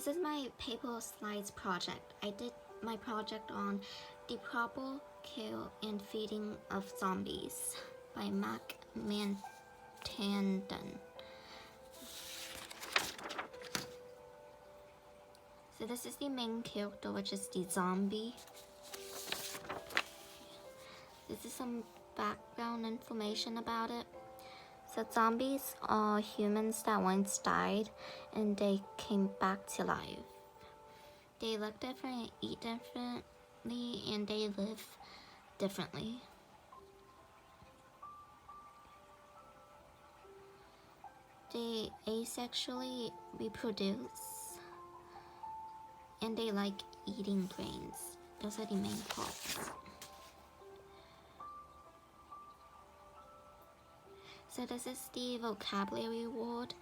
This is my paper slides project. I did my project on The Proper Kill and Feeding of Zombies by Mac Mantandan. So this is the main character, which is the zombie. This is some background information about it. So zombies are humans that once died and they came back to life. They look different, eat differently, and they live differently. They asexually reproduce, and they like eating brains. Those are the main parts. So this is the vocabulary word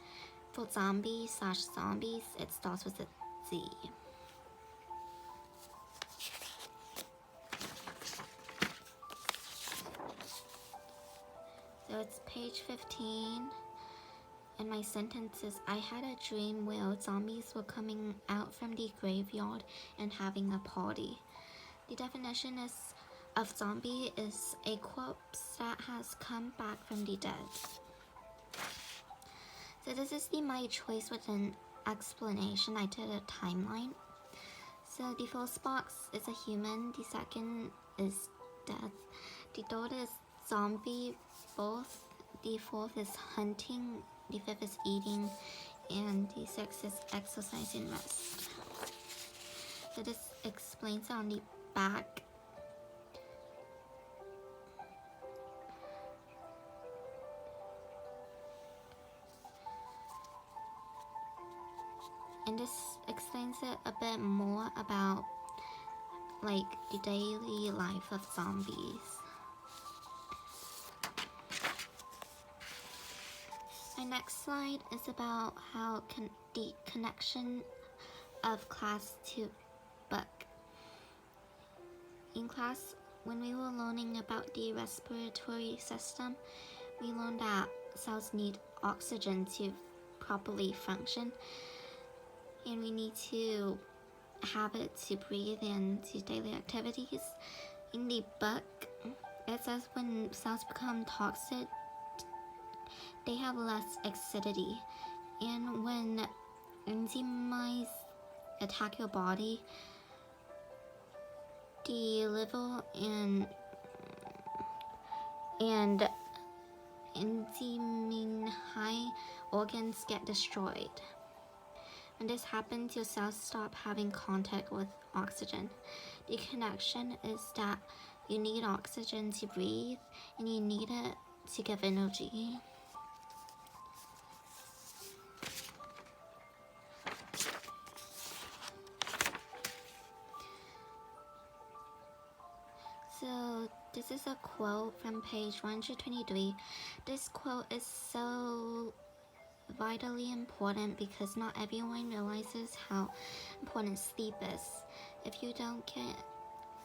for zombie/zombies. It starts with a Z. So it's page 15. And my sentence is, I had a dream where zombies were coming out from the graveyard and having a party. The definition of zombie is a corpse that has come back from the dead. So this is my choice with an explanation. I did a timeline. So the first box is a human, the second is death, the third is zombie, both, the fourth is hunting, the fifth is eating, and the sixth is exercise and rest. So this explains on the back. And this explains it a bit more about like the daily life of zombies. My next slide is about how the connection of class to book. In class, when we were learning about the respiratory system, we learned that cells need oxygen to properly function, and we need to have it to breathe and to daily activities. In the book, it says when cells become toxic, they have less acidity, and when enzymes attack your body, the liver and enzyme high organs get destroyed. When this happens, your cells stop having contact with oxygen. The connection is that you need oxygen to breathe, and you need it to give energy. So this is a quote from page 123. This quote is so vitally important because not everyone realizes how important sleep is. If you don't get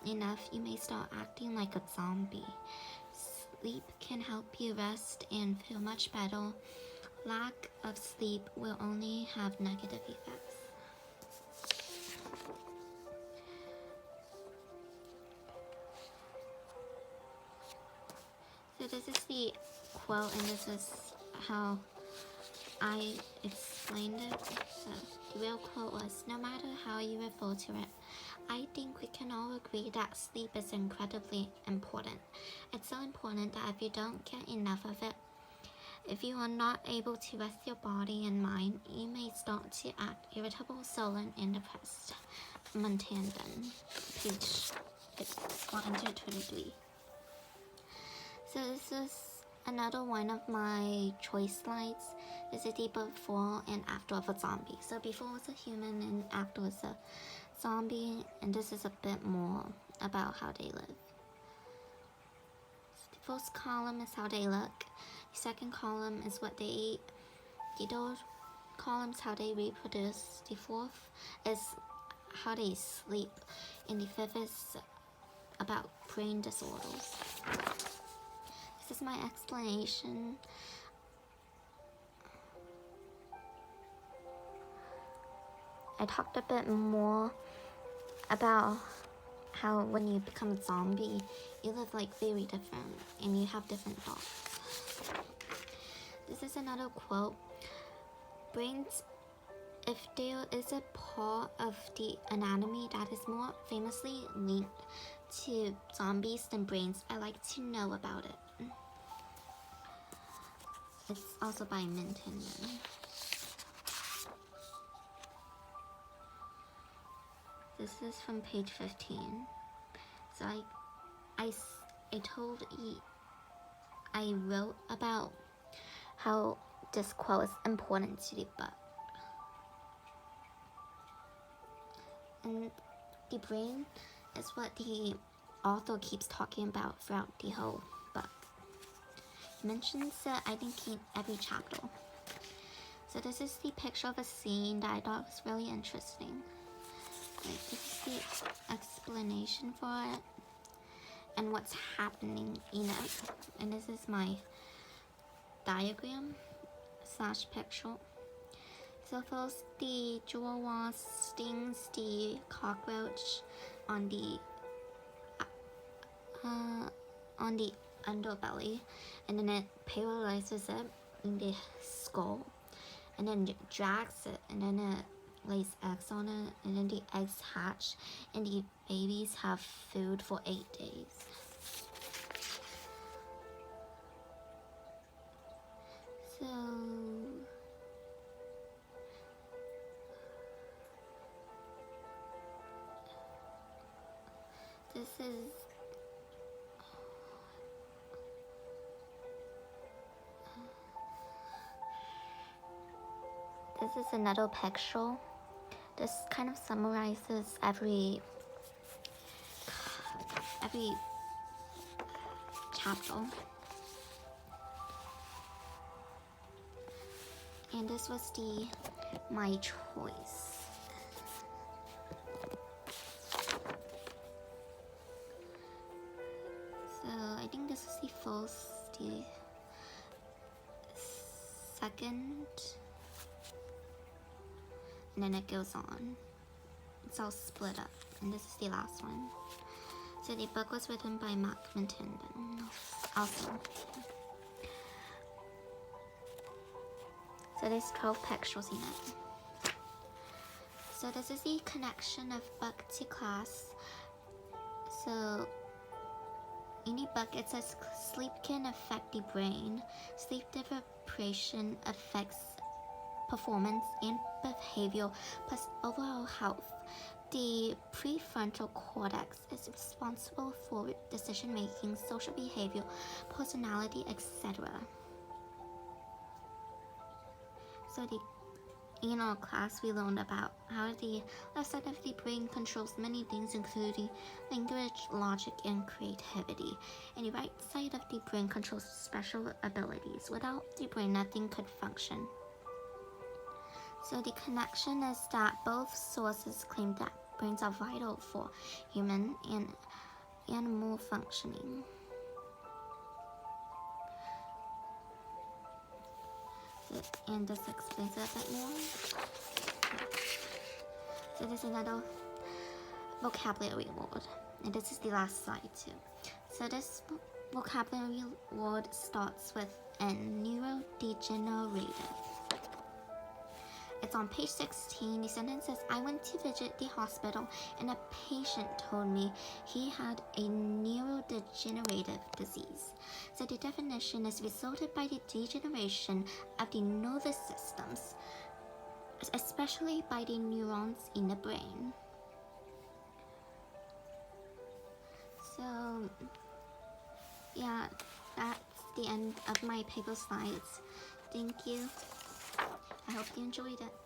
enough, you may start acting like a zombie. Sleep can help you rest and feel much better. Lack of sleep will only have negative effects. So this is the quote, and this is how I explained it. So the real quote was, no matter how you refer to it, I think we can all agree that sleep is incredibly important. It's so important that if you don't get enough of it, if you are not able to rest your body and mind, you may start to act irritable, sullen, and depressed. Mantandan, page 123. So this is another one of my choice slides. This is the before and after of a zombie. So before was a human and after was a zombie, and this is a bit more about how they live. So the first column is how they look. The second column is what they eat. The third column is how they reproduce. The fourth is how they sleep. And the fifth is about brain disorders. This is my explanation. I talked a bit more about how when you become a zombie, you live like very different and you have different thoughts. This is another quote. Brains, if there is a part of the anatomy that is more famously linked to zombies than brains, I like to know about it. It's also by Minton. This is from page 15. So I wrote about how this quote is important to the book. And the brain is what the author keeps talking about throughout the whole book. He mentions it, I think, in every chapter. So this is the picture of a scene that I thought was really interesting. Like, this is the explanation for it and what's happening in it. And this is my diagram / picture. So first, the jewel wasp stings the cockroach on the underbelly, and then it paralyzes it in the skull, and then it drags it, and then it lays eggs on it, and then the eggs hatch, and the babies have food for 8 days. So this is another picture. This kind of summarizes every chapter. And this was my choice. So I think this is the first, the second, and then it goes on. It's all split up, and this is the last one. So the book was written by Mark Minton, also. So there's 12 pictures in it. So this is the connection of book to class. So in the book it says sleep can affect the brain. Sleep deprivation affects performance and behavior plus overall health. The prefrontal cortex is responsible for decision making, social behavior, personality, etc. So in our class we learned about how the left side of the brain controls many things, including language, logic, and creativity, and the right side of the brain controls special abilities. Without the brain, nothing could function. So the connection is that both sources claim that brains are vital for human and animal functioning. And this explains it a bit more. So this is another vocabulary word, and this is the last slide too. So this vocabulary word starts with N, neurodegenerative. It's on page 16. The sentence says, I went to visit the hospital and a patient told me he had a neurodegenerative disease. So the definition is resulted by the degeneration of the nervous systems, especially by the neurons in the brain. So yeah, that's the end of my paper slides. Thank you. I hope you enjoyed it.